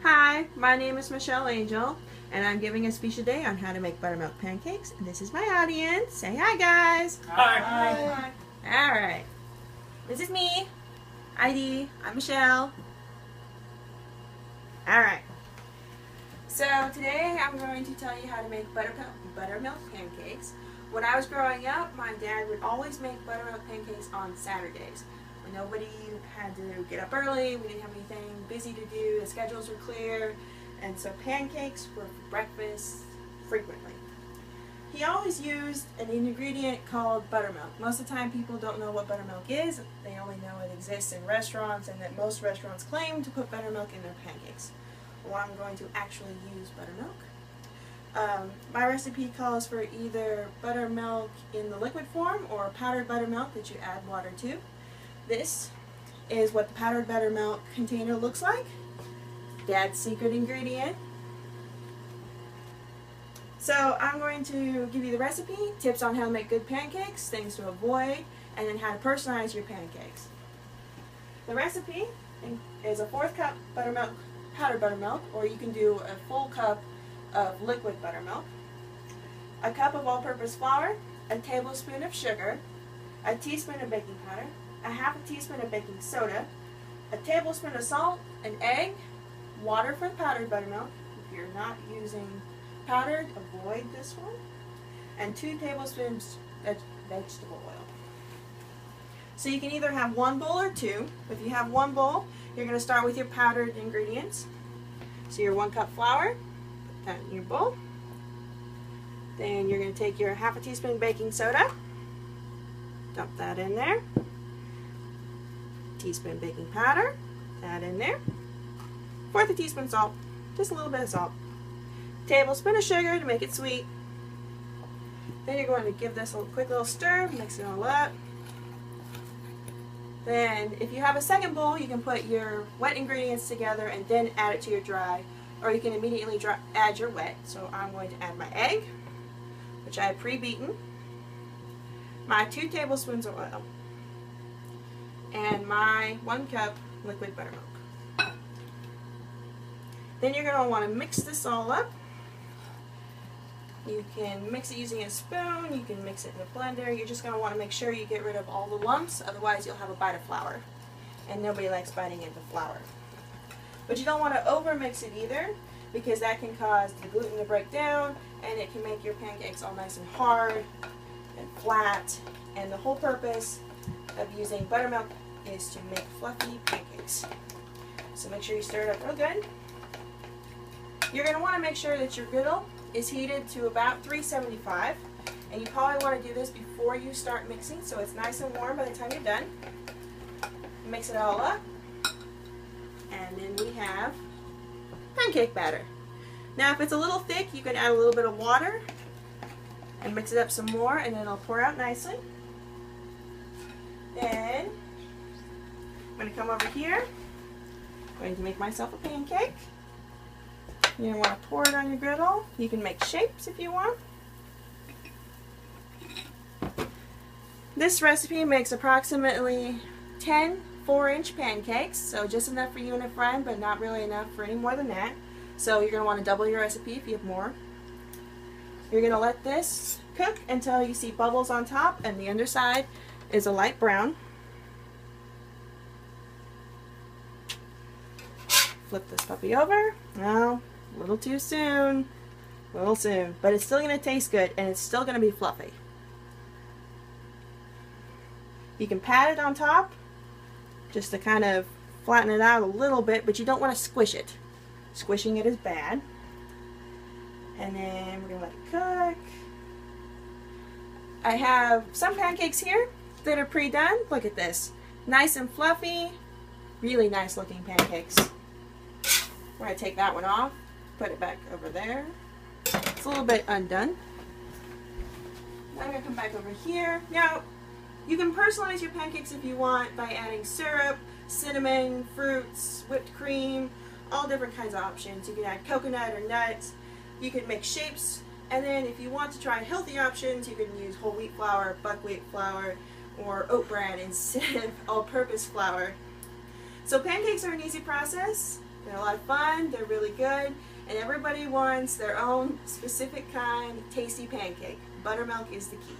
Hi, my name is Michelle Angel, and I'm giving a speech today on how to make buttermilk pancakes. And this is my audience. Say hi, guys. Hi. All right. This is me, ID. I'm Michelle. All right. So today I'm going to tell you how to make buttermilk pancakes. When I was growing up, my dad would always make buttermilk pancakes on Saturdays. When nobody had to get up early, we didn't have anything busy to do, the schedules were clear, and so pancakes were for breakfast frequently. He always used an ingredient called buttermilk. Most of the time people don't know what buttermilk is. They only know it exists in restaurants and that most restaurants claim to put buttermilk in their pancakes. Well, I'm going to actually use buttermilk. My recipe calls for either buttermilk in the liquid form or powdered buttermilk that you add water to. This is what the powdered buttermilk container looks like. Dad's secret ingredient. So I'm going to give you the recipe, tips on how to make good pancakes, things to avoid, and then how to personalize your pancakes. The recipe is a 1/4 cup buttermilk, powdered buttermilk, or you can do a full cup of liquid buttermilk, a cup of all-purpose flour, a tablespoon of sugar, a teaspoon of baking powder, a 1/2 teaspoon of baking soda, a tablespoon of salt, an egg, water for the powdered buttermilk. If you're not using powdered, avoid this one, and 2 tablespoons of vegetable oil. So you can either have 1 bowl or 2. If you have 1 bowl, you're going to start with your powdered ingredients. So your 1 cup flour, put that in your bowl. Then you're going to take your 1/2 teaspoon baking soda, dump that in there. Teaspoon baking powder, that in there. 1/4 teaspoon salt, just a little bit of salt. Tablespoon of sugar to make it sweet. Then you're going to give this a quick little stir, mix it all up. Then if you have a second bowl, you can put your wet ingredients together and then add it to your dry, or you can immediately add your wet. So I'm going to add my egg, which I have pre-beaten, my 2 tablespoons of oil, and my 1 cup liquid buttermilk. Then you're going to want to mix this all up. You can mix it using a spoon, you can mix it in a blender. You're just going to want to make sure you get rid of all the lumps, otherwise you'll have a bite of flour. And nobody likes biting into flour. But you don't want to over mix it either, because that can cause the gluten to break down and it can make your pancakes all nice and hard and flat. And the whole purpose of using buttermilk is to make fluffy pancakes. So make sure you stir it up real good. You're going to want to make sure that your griddle is heated to about 375, and you probably want to do this before you start mixing so it's nice and warm by the time you're done. Mix it all up, and then we have pancake batter. Now if it's a little thick, you can add a little bit of water and mix it up some more, and then it'll pour out nicely. Then I'm going to come over here. I'm going to make myself a pancake. You're going to want to pour it on your griddle. You can make shapes if you want. This recipe makes approximately 10 4-inch pancakes, so just enough for you and a friend, but not really enough for any more than that. So you're going to want to double your recipe if you have more. You're going to let this cook until you see bubbles on top and the underside is a light brown. Flip this puppy over. No, a little too soon. A little soon. But it's still going to taste good and it's still going to be fluffy. You can pat it on top just to kind of flatten it out a little bit, but you don't want to squish it. Squishing it is bad. And then we're going to let it cook. I have some pancakes here that are pre-done. Look at this. Nice and fluffy. Really nice looking pancakes. We're going to take that one off. Put it back over there. It's a little bit undone. Now I'm going to come back over here. Now, you can personalize your pancakes if you want by adding syrup, cinnamon, fruits, whipped cream, all different kinds of options. You can add coconut or nuts. You can make shapes, and then if you want to try healthy options, you can use whole wheat flour, buckwheat flour, or oat bran instead of all-purpose flour. So pancakes are an easy process. They're a lot of fun, they're really good, and everybody wants their own specific kind of tasty pancake. Buttermilk is the key.